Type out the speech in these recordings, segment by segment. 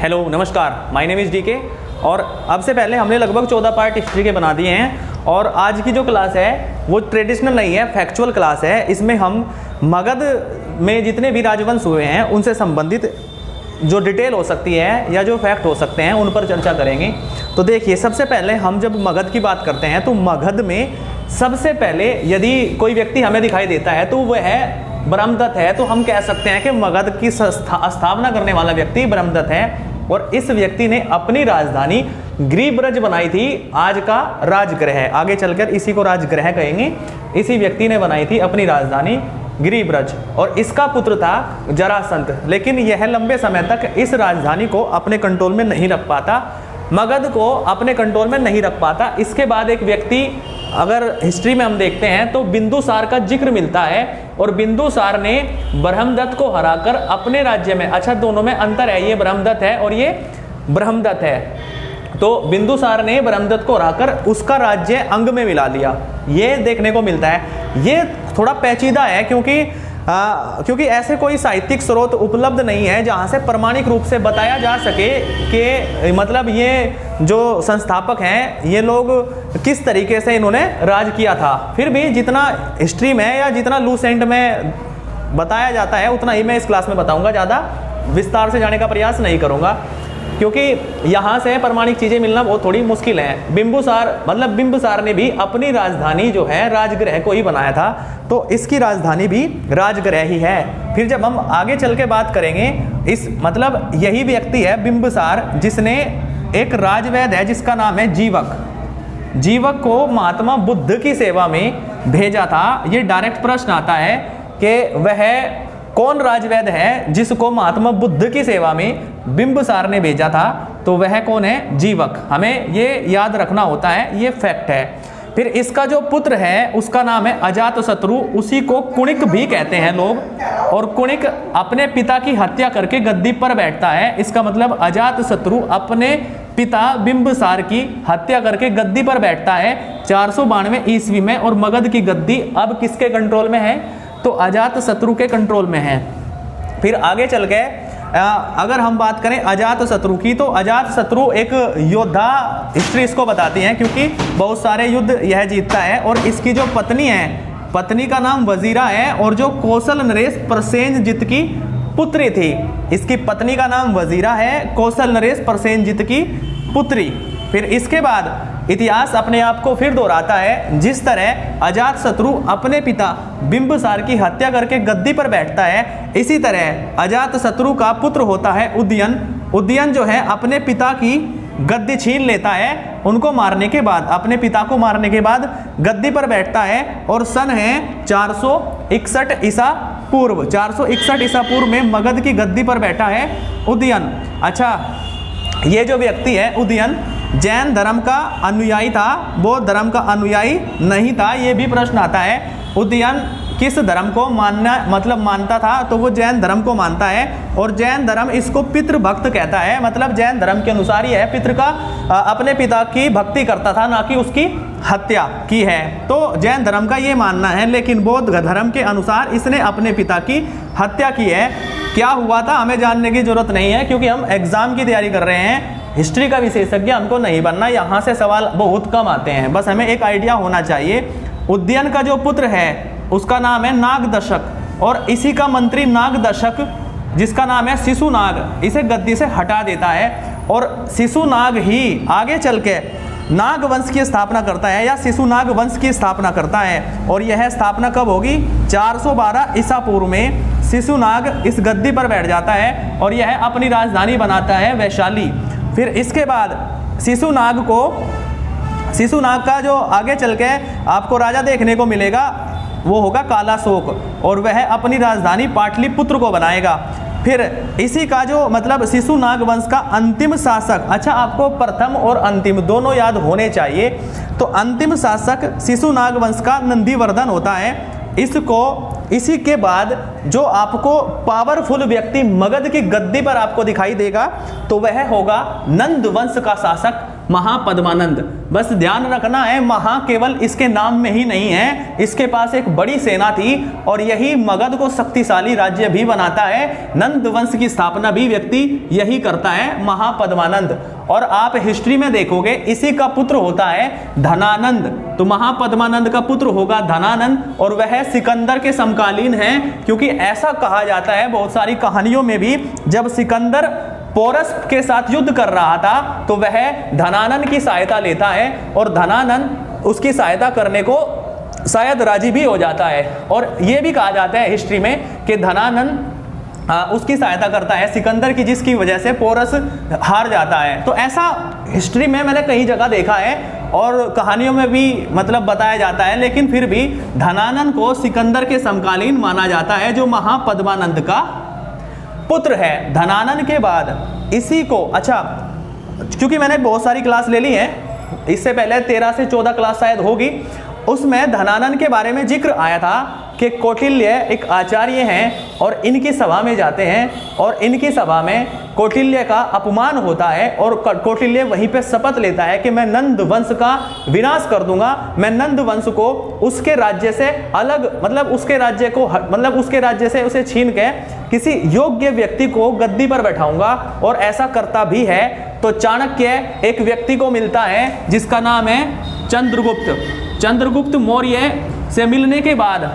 Hello नमस्कार, my name is DK. और अब से पहले हमने लगभग 14 पार्ट हिस्ट्री के बना दिए हैं और आज की जो क्लास है वो ट्रेडिशनल नहीं है, फैक्चुअल क्लास है। इसमें हम मगध में जितने भी राजवंश हुए हैं उनसे संबंधित जो डिटेल हो सकती है या जो फैक्ट हो सकते हैं उन पर चर्चा करेंगे। तो देखिए, सबसे पहले हम जब मगध की बात करते हैं तो मगध में सबसे पहले यदि कोई व्यक्ति हमें दिखाई देता है तो वह है ब्रह्मदत्त है। तो हम कह सकते हैं कि मगध की स्थापना करने वाला व्यक्ति ब्रह्मदत्त है और इस व्यक्ति ने अपनी राजधानी गिरिब्रज बनाई थी, आज का राजगृह है। आगे चलकर इसी को राजगृह कहेंगे। इसी व्यक्ति ने बनाई थी अपनी राजधानी गिरिब्रज और इसका पुत्र था जरासंध। लेकिन यह लंबे समय तक इस राजधानी को अपने कंट्रोल में नहीं रख पाता, मगध को अपने कंट्रोल में नहीं रख पाता। इसके बाद एक व्यक्ति, अगर हिस्ट्री में हम देखते हैं तो बिंदुसार का जिक्र मिलता है और बिंदुसार ने ब्रह्मदत्त को हराकर अपने राज्य में, अच्छा दोनों में अंतर है, ये ब्रह्मदत्त है और ये ब्रह्मदत्त है, तो बिंदुसार ने ब्रह्मदत्त को हराकर उसका राज्य अंग में मिला लिया, ये देखने को मिलता है। ये थोड़ा पेचीदा है क्योंकि ऐसे कोई साहित्यिक स्रोत उपलब्ध नहीं है जहां से प्रमाणिक रूप से बताया जा सके कि मतलब ये जो संस्थापक हैं ये लोग किस तरीके से इन्होंने राज किया था। फिर भी जितना हिस्ट्री में या जितना लूसेंट में बताया जाता है उतना ही मैं इस क्लास में बताऊंगा, ज़्यादा विस्तार से जाने का प्रयास नहीं करूंगा क्योंकि यहाँ से प्रमाणिक चीज़ें मिलना बहुत थोड़ी मुश्किल है। बिंबुसार ने भी अपनी राजधानी जो है राजगृह को ही बनाया था, तो इसकी राजधानी भी राजगृह ही है। फिर जब हम आगे चल के बात करेंगे, यही व्यक्ति है बिंबुसार जिसने एक राजवैद्य है जिसका नाम है जीवक को महात्मा बुद्ध की सेवा में भेजा था। ये डायरेक्ट प्रश्न आता है कि वह कौन राजवैद्य है जिसको महात्मा बुद्ध की सेवा में बिंबुसार ने भेजा था, तो वह कौन है? जीवक। हमें ये याद रखना होता है, ये फैक्ट है। फिर इसका जो पुत्र है उसका नाम है अजातशत्रु, उसी को कुणिक भी कहते हैं लोग। और कुणिक अपने पिता की हत्या करके गद्दी पर बैठता है। इसका मतलब अजातशत्रु अपने पिता बिंबुसार की हत्या करके गद्दी पर बैठता है 492 ईस्वी में। और मगध की गद्दी अब किसके कंट्रोल में है? तो अजातशत्रु के कंट्रोल में है। फिर आगे चल के अगर हम बात करें अजातशत्रु की, तो अजातशत्रु एक योद्धा, हिस्ट्री इसको बताती है क्योंकि बहुत सारे युद्ध यह जीतता है। और इसकी जो पत्नी है, पत्नी का नाम वजीरा है और जो कौशल नरेश प्रसेनजित की पुत्री थी। इसकी पत्नी का नाम वजीरा है, कौशल नरेश प्रसेनजित की पुत्री। फिर इसके बाद इतिहास अपने आप को फिर दोहराता है। जिस तरह अजातशत्रु अपने पिता बिंबुसार की हत्या करके गद्दी पर बैठता है, इसी तरह अजातशत्रु का पुत्र होता है उदयन। उदयन जो है अपने पिता की गद्दी छीन लेता है, उनको मारने के बाद, अपने पिता को मारने के बाद गद्दी पर बैठता है। और सन है 461 ईसा पूर्व, 461 ईसा पूर्व में मगध की गद्दी पर बैठा है उदयन। अच्छा, ये जो व्यक्ति है उदयन जैन धर्म का अनुयायी था, बौद्ध धर्म का अनुयायी नहीं था। ये भी प्रश्न आता है, उदयन किस धर्म को मानता था? तो वो जैन धर्म को मानता है और जैन धर्म इसको पितृभक्त कहता है। मतलब जैन धर्म के अनुसार ही है, पितृ का अपने पिता की भक्ति करता था, ना कि उसकी हत्या की है। तो जैन धर्म का ये मानना है, लेकिन बौद्ध धर्म के अनुसार इसने अपने पिता की हत्या की है। क्या हुआ था हमें जानने की जरूरत नहीं है क्योंकि हम एग्जाम की तैयारी कर रहे हैं, हिस्ट्री का विशेषज्ञ हमको नहीं बनना। यहाँ से सवाल बहुत कम आते हैं, बस हमें एक आइडिया होना चाहिए। उदयन का जो पुत्र है उसका नाम है नागदशक और इसी का मंत्री नागदशक, जिसका नाम है शिशुनाग, इसे गद्दी से हटा देता है। और शिशुनाग ही आगे चल के नाग वंश की स्थापना करता है या शिशुनाग वंश की स्थापना करता है। और यह स्थापना कब होगी? 412 ईसा पूर्व में शिशुनाग इस गद्दी पर बैठ जाता है और यह अपनी राजधानी बनाता है वैशाली। फिर इसके बाद शिशुनाग का जो आगे चल के आपको राजा देखने को मिलेगा वो होगा कालाशोक और वह अपनी राजधानी पाटलिपुत्र को बनाएगा। फिर इसी का जो शिशुनाग वंश का अंतिम शासक, अच्छा आपको प्रथम और अंतिम दोनों याद होने चाहिए। तो अंतिम शासक शिशुनाग वंश का नंदीवर्धन होता है। इसी के बाद जो आपको पावरफुल व्यक्ति मगध की गद्दी पर आपको दिखाई देगा तो वह होगा नंद वंश का शासक महापद्मानंद। बस ध्यान रखना है, महा केवल इसके नाम में ही नहीं है, इसके पास एक बड़ी सेना थी और यही मगध को शक्तिशाली राज्य भी बनाता है। नंद वंश की स्थापना भी व्यक्ति यही करता है, महापद्मानंद। और आप हिस्ट्री में देखोगे इसी का पुत्र होता है धनानंद। तो महापद्मानंद का पुत्र होगा धनानंद और वह सिकंदर के समकालीन है, क्योंकि ऐसा कहा जाता है बहुत सारी कहानियों में भी, जब सिकंदर पोरस के साथ युद्ध कर रहा था तो वह धनानंद की सहायता लेता है और धनानंद उसकी सहायता करने को शायद राजी भी हो जाता है। और यह भी कहा जाता है हिस्ट्री में कि धनानंद उसकी सहायता करता है सिकंदर की, जिसकी वजह से पोरस हार जाता है। तो ऐसा हिस्ट्री में मैंने कई जगह देखा है और कहानियों में भी मतलब बताया जाता है, लेकिन फिर भी धनानंद को सिकंदर के समकालीन माना जाता है, जो महापद्मानंद का पुत्र है। धनानंद के बाद इसी को, अच्छा क्योंकि मैंने बहुत सारी क्लास ले ली है, इससे पहले 13 से 14 क्लास शायद होगी, उसमें धनानंद के बारे में जिक्र आया था कि कौटिल्य एक आचार्य हैं और इनकी सभा में जाते हैं और इनकी सभा में कौटिल्य का अपमान होता है और कौटिल्य वहीं पे शपथ लेता है कि मैं नंद वंश का विनाश कर दूंगा, मैं नंद वंश को उसके राज्य से अलग, मतलब उसके राज्य को, मतलब उसके राज्य से उसे छीन के किसी योग्य व्यक्ति को गद्दी पर बैठाऊंगा, और ऐसा करता भी है। तो चाणक्य एक व्यक्ति को मिलता है जिसका नाम है चंद्रगुप्त। चंद्रगुप्त मौर्य से मिलने के बाद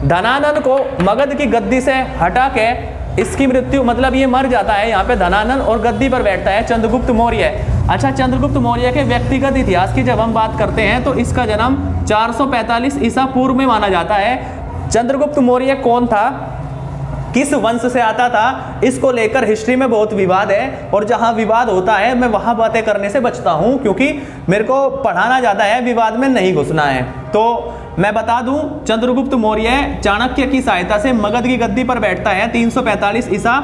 धनानंद को मगध की गद्दी से हटा के इसकी मृत्यु, मतलब ये मर जाता है यहाँ पे धनानंद, और गद्दी पर बैठता है चंद्रगुप्त मौर्य। अच्छा, चंद्रगुप्त मौर्य के व्यक्तिगत इतिहास की जब हम बात करते हैं तो इसका जन्म 445 ईसा पूर्व में माना जाता है। चंद्रगुप्त मौर्य कौन था, किस वंश से आता था, इसको लेकर हिस्ट्री में बहुत विवाद है, और जहां विवाद होता है मैं वहां बातें करने से बचता हूं, क्योंकि मेरे को पढ़ाना ज़्यादा है, विवाद में नहीं घुसना है। तो मैं बता दूं, चंद्रगुप्त मौर्य चाणक्य की सहायता से मगध की गद्दी पर बैठता है 345 ईसा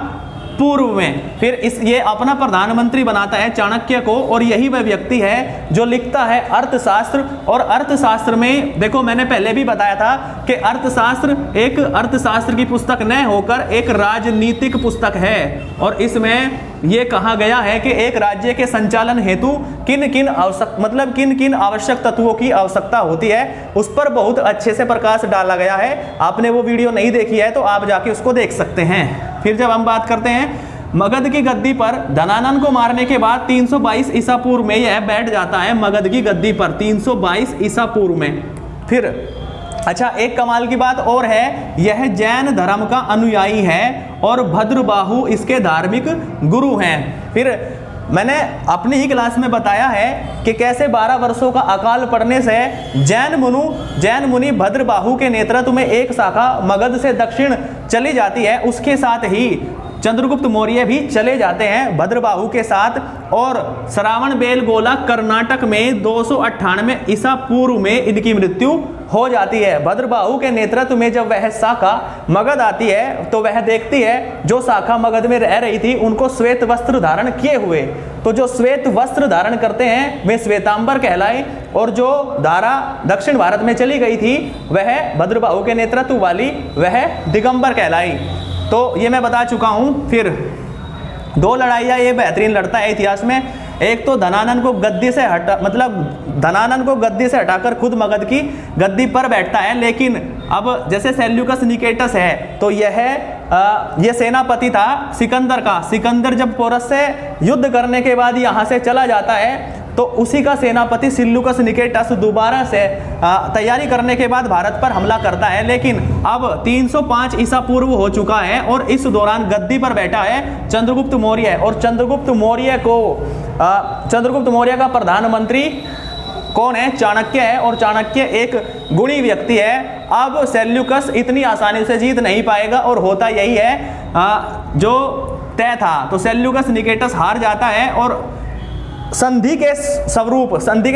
पूर्व में। फिर ये अपना प्रधानमंत्री बनाता है चाणक्य को, और यही वह व्यक्ति है जो लिखता है अर्थशास्त्र। और अर्थशास्त्र में देखो, मैंने पहले भी बताया था कि अर्थशास्त्र एक अर्थशास्त्र की पुस्तक न होकर एक राजनीतिक पुस्तक है, और इसमें यह कहा गया है कि एक राज्य के संचालन हेतु किन किन आवश्यक तत्वों की आवश्यकता होती है, उस पर बहुत अच्छे से प्रकाश डाला गया है। आपने वो वीडियो नहीं देखी है तो आप जाके उसको देख सकते हैं। फिर जब हम बात करते हैं मगध की गद्दी पर, धनानंद को मारने के बाद 322 ईसा पूर्व में यह बैठ जाता है मगध की गद्दी पर, 322 ईसा पूर्व में। फिर अच्छा, एक कमाल की बात और है, यह जैन धर्म का अनुयायी है और भद्रबाहु इसके धार्मिक गुरु हैं। फिर मैंने अपनी ही क्लास में बताया है कि कैसे 12 वर्षों का अकाल पड़ने से जैन मुनि भद्रबाहु के नेतृत्व में एक शाखा मगध से दक्षिण चली जाती है। उसके साथ ही चंद्रगुप्त मौर्य भी चले जाते हैं भद्रबाहु के साथ, और श्रावण बेलगोला कर्नाटक में 298 ईसा पूर्व में इनकी मृत्यु हो जाती है। भद्रबाहु के नेतृत्व में जब वह शाखा मगध आती है तो वह देखती है जो शाखा मगध में रह रही थी उनको श्वेत वस्त्र धारण किए हुए, तो जो श्वेत वस्त्र धारण करते हैं वे श्वेतांबर कहलाए, और जो धारा दक्षिण भारत में चली गई थी वह भद्रबाहु के नेतृत्व वाली वह दिगंबर कहलाई। तो ये मैं बता चुका हूँ। फिर 2 लड़ाइयाँ ये बेहतरीन लड़ता है इतिहास में। एक तो धनानंद को गद्दी से हटाकर खुद मगध की गद्दी पर बैठता है, लेकिन अब जैसे सेल्यूकस निकेटस है तो यह सेनापति था सिकंदर का। सिकंदर जब पोरस से युद्ध करने के बाद यहाँ से चला जाता है तो उसी का सेनापति सेल्यूकस निकेटस दोबारा से तैयारी करने के बाद भारत पर हमला करता है, लेकिन अब 305 ईसा पूर्व हो चुका है और इस दौरान गद्दी पर बैठा है चंद्रगुप्त मौर्य। और चंद्रगुप्त मौर्य का प्रधानमंत्री कौन है? चाणक्य है, और चाणक्य एक गुणी व्यक्ति है। अब सेल्यूकस इतनी आसानी से जीत नहीं पाएगा, और होता यही है जो तय था। तो सेल्यूकस निकेटस हार जाता है, और संधि के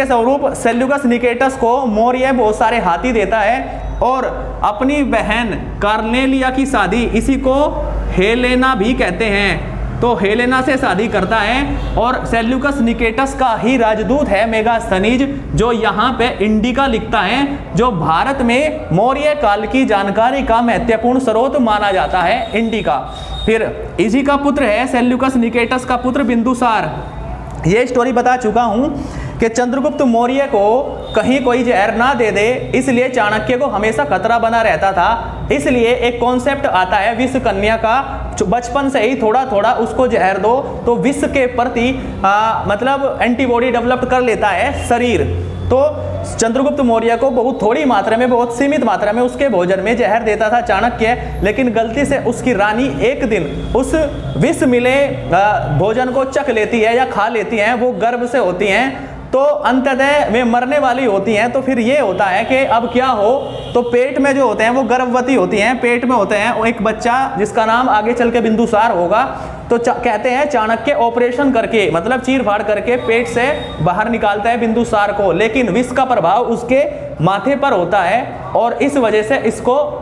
स्वरूप सेल्यूकस निकेटस को मौर्य बहुत सारे हाथी देता है, और अपनी बहन कार्नेलिया की शादी, इसी को हेलेना भी कहते हैं, तो हेलेना से शादी करता है। और सेल्यूकस निकेटस का ही राजदूत है मेगास्थनीज, जो यहाँ पे इंडिका लिखता है, जो भारत में मौर्य काल की जानकारी का महत्वपूर्ण स्रोत माना जाता है, इंडिका। फिर इसी का पुत्र है सेल्यूकस निकेटस का पुत्र बिंदुसार। ये स्टोरी बता चुका हूँ कि चंद्रगुप्त मौर्य को कहीं कोई जहर ना दे दे, इसलिए चाणक्य को हमेशा खतरा बना रहता था। इसलिए एक कॉन्सेप्ट आता है विष कन्या का, बचपन से ही थोड़ा थोड़ा उसको जहर दो तो विष के प्रति मतलब एंटीबॉडी डेवलप कर लेता है शरीर। तो चंद्रगुप्त मौर्य को बहुत थोड़ी मात्रा में, बहुत सीमित मात्रा में उसके भोजन में जहर देता था चाणक्य, लेकिन गलती से उसकी रानी एक दिन उस विष मिले भोजन को चख लेती है या खा लेती हैं। वो गर्भ से होती हैं तो अंततः वे मरने वाली होती हैं। तो फिर ये होता है कि अब क्या हो, तो पेट में जो होते हैं वो गर्भवती होती हैं, पेट में होते हैं एक बच्चा जिसका नाम आगे चल के बिंदुसार होगा। तो कहते हैं चाणक्य ऑपरेशन करके, मतलब चीर फाड़ करके पेट से बाहर निकालता है बिंदुसार को, लेकिन विष का प्रभाव उसके माथे पर होता है और इस वजह से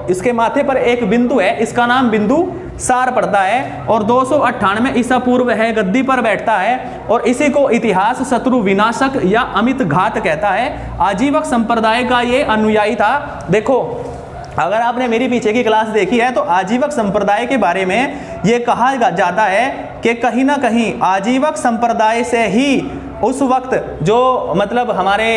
इसके माथे पर एक बिंदु है, इसका नाम बिंदुसार पड़ता है। और 298 ईसा पूर्व है गद्दी पर बैठता है और इसी को इतिहास शत्रु विनाशक या अमित घात कहता है। आजीवक संप्रदाय का ये अनुयायी था। देखो, अगर आपने मेरी पीछे की क्लास देखी है तो आजीवक संप्रदाय के बारे में ये कहा जाता है कि कहीं ना कहीं आजीवक संप्रदाय से ही उस वक्त जो मतलब हमारे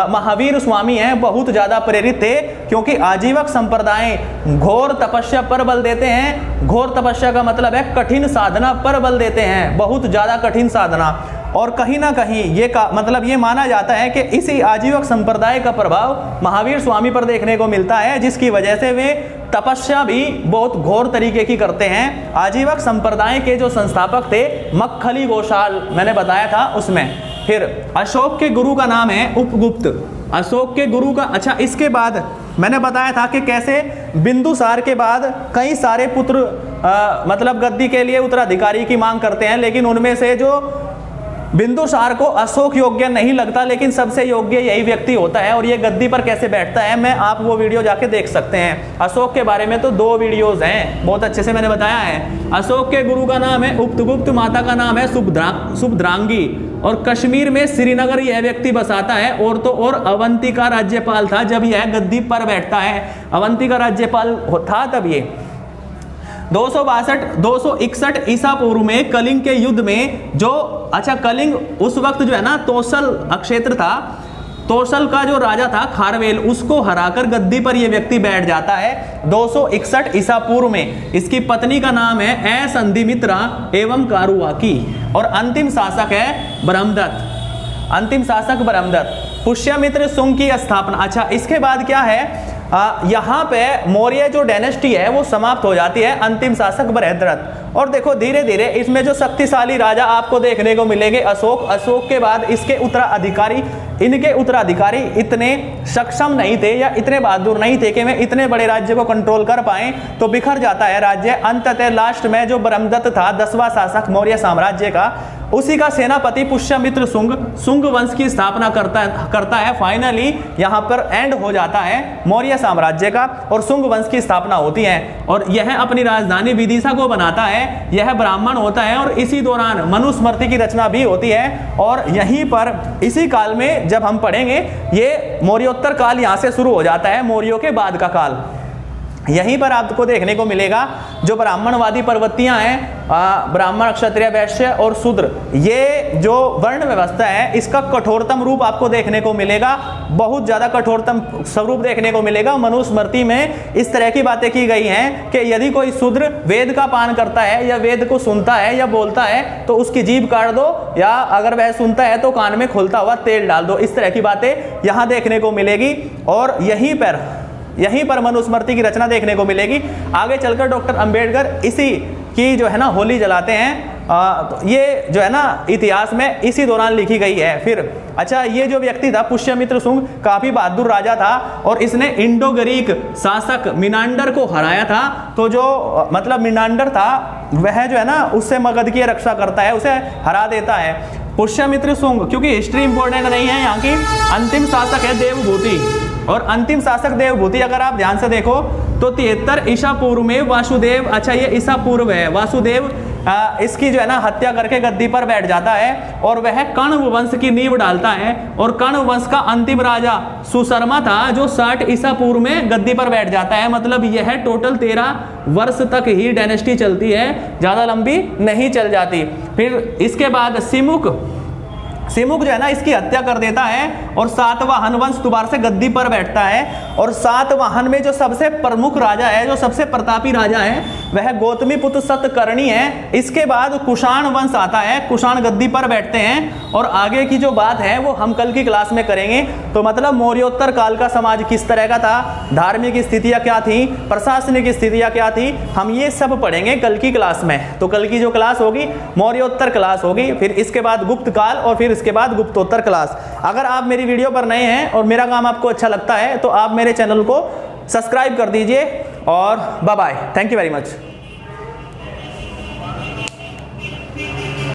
महावीर स्वामी हैं बहुत ज़्यादा प्रेरित थे, क्योंकि आजीवक संप्रदाय घोर तपस्या पर बल देते हैं। घोर तपस्या का मतलब है कठिन साधना पर बल देते हैं, बहुत ज़्यादा कठिन साधना। और कहीं ना कहीं मतलब ये माना जाता है कि इसी आजीवक संप्रदाय का प्रभाव महावीर स्वामी पर देखने को मिलता है, जिसकी वजह से वे तपस्या भी बहुत घोर तरीके की करते हैं। आजीवक संप्रदाय के जो संस्थापक थे मक्खली गोशाल, मैंने बताया था उसमें। फिर अशोक के गुरु का नाम है उपगुप्त, अशोक के गुरु का। अच्छा, इसके बाद मैंने बताया था कि कैसे बिंदुसार के बाद कई सारे पुत्र मतलब गद्दी के लिए उत्तराधिकारी की मांग करते हैं, लेकिन उनमें से जो बिंदुसार को अशोक योग्य नहीं लगता, लेकिन सबसे योग्य यही व्यक्ति होता है। और ये गद्दी पर कैसे बैठता है, मैं आप वो वीडियो जाके देख सकते हैं। अशोक के बारे में तो 2 वीडियोस हैं, बहुत अच्छे से मैंने बताया है। अशोक के गुरु का नाम है उपगुप्त, माता का नाम है सुभद्रांगी, और कश्मीर में श्रीनगर यह व्यक्ति बसाता है। और तो और अवंती का राज्यपाल था जब यह गद्दी पर बैठता है, अवंती का राज्यपाल था तब ये। 261 ईसा पूर्व में कलिंग के युद्ध में जो, अच्छा कलिंग उस वक्त जो है ना तोसल क्षेत्र था, तोसल का जो राजा था खारवेल, उसको हराकर गद्दी पर यह व्यक्ति बैठ जाता है 261 ईसा पूर्व में। इसकी पत्नी का नाम है असंधिमित्रा एवं कारुवाकी और अंतिम शासक है ब्रह्मदत्त, अंतिम शासक ब्रह्मदत्त। पुष्यमित्र सुंग की स्थापना। अच्छा, इसके बाद क्या है, यहाँ पे मौर्य जो डायनेस्टी है वो समाप्त हो जाती है, अंतिम शासक बृहद्रथ। और देखो धीरे धीरे इसमें जो शक्तिशाली राजा आपको देखने को मिलेंगे अशोक, अशोक के बाद इसके उत्तराधिकारी, इनके उत्तराधिकारी इतने सक्षम नहीं थे या इतने बहादुर नहीं थे कि वे इतने बड़े राज्य को कंट्रोल कर पाए, तो बिखर जाता है राज्य। अंततः लास्ट में जो ब्रह्मदत्त था 10वां शासक मौर्य साम्राज्य का, उसी का सेनापति पुष्यमित्र सुंग वंश की स्थापना करता है। फाइनली यहाँ पर एंड हो जाता है मौर्य साम्राज्य का और सुंग वंश की स्थापना होती है। और यह अपनी राजधानी विदिशा को बनाता है, यह ब्राह्मण होता है और इसी दौरान मनुस्मृति की रचना भी होती है। और यहीं पर इसी काल में जब हम पढ़ेंगे, ये मौर्योत्तर काल यहाँ से शुरू हो जाता है, मौर्यों के बाद का काल। यहीं पर आपको देखने को मिलेगा जो ब्राह्मणवादी प्रवृत्तियां हैं, ब्राह्मण, क्षत्रिय, वैश्य और शूद्र, ये जो वर्ण व्यवस्था है इसका कठोरतम रूप आपको देखने को मिलेगा, बहुत ज़्यादा कठोरतम स्वरूप देखने को मिलेगा। मनुस्मृति में इस तरह की बातें की गई हैं कि यदि कोई शूद्र वेद का पान करता है या वेद को सुनता है या बोलता है तो उसकी जीभ काट दो, या अगर वह सुनता है तो कान में खुलता हुआ तेल डाल दो। इस तरह की बातें यहाँ देखने को मिलेगी और यहीं पर मनुस्मृति की रचना देखने को मिलेगी। आगे चलकर डॉक्टर अंबेडकर इसी की जो है ना होली जलाते हैं। तो ये जो है ना इतिहास में इसी दौरान लिखी गई है। फिर अच्छा, ये जो व्यक्ति था पुष्यमित्र सुंग, काफी बहादुर राजा था और इसने इंडो ग्रीक शासक मिनांडर को हराया था। तो जो मतलब मिनांडर था वह जो है ना उससे मगध की रक्षा करता है, उसे हरा देता है पुष्यमित्र सुंग। क्योंकि हिस्ट्री इंपॉर्टेंट नहीं है यहाँ की, अंतिम शासक है देवभूति। और अंतिम शासक देवभूति अगर आप ध्यान से देखो तो 73 ईसा पूर्व में वासुदेव, अच्छा ये ईसा पूर्व है, वासुदेव इसकी जो है ना हत्या करके गद्दी पर बैठ जाता है और वह कण्व वंश की नींव डालता है। और कण्व वंश का अंतिम राजा सुशर्मा था जो 60 ईसा पूर्व में गद्दी पर बैठ जाता है। मतलब यह टोटल 13 वर्ष तक ही डायनेस्टी चलती है, ज़्यादा लंबी नहीं चल जाती। फिर इसके बाद सिमुक जो है ना इसकी हत्या कर देता है और सातवाहन वंश दोबारा से गद्दी पर बैठता है। और सातवाहन में जो सबसे प्रमुख राजा है, जो सबसे प्रतापी राजा है, वह गौतमी पुत्र सतकर्णी है। इसके बाद कुषाण वंश आता है, कुषाण गद्दी पर बैठते हैं। और आगे की जो बात है वो हम कल की क्लास में करेंगे। तो मतलब मौर्योत्तर काल का समाज किस तरह का था, धार्मिक स्थितियां क्या थी, प्रशासनिक स्थितियां क्या थी, हम ये सब पढ़ेंगे कल की क्लास में। तो कल की जो क्लास होगी मौर्योत्तर क्लास होगी, फिर इसके बाद गुप्त काल और फिर इसके बाद गुप्तोत्तर क्लास। अगर आप मेरी वीडियो पर नए हैं और मेरा काम आपको अच्छा लगता है तो आप मेरे चैनल को सब्सक्राइब कर दीजिए और bye bye. Thank you very much.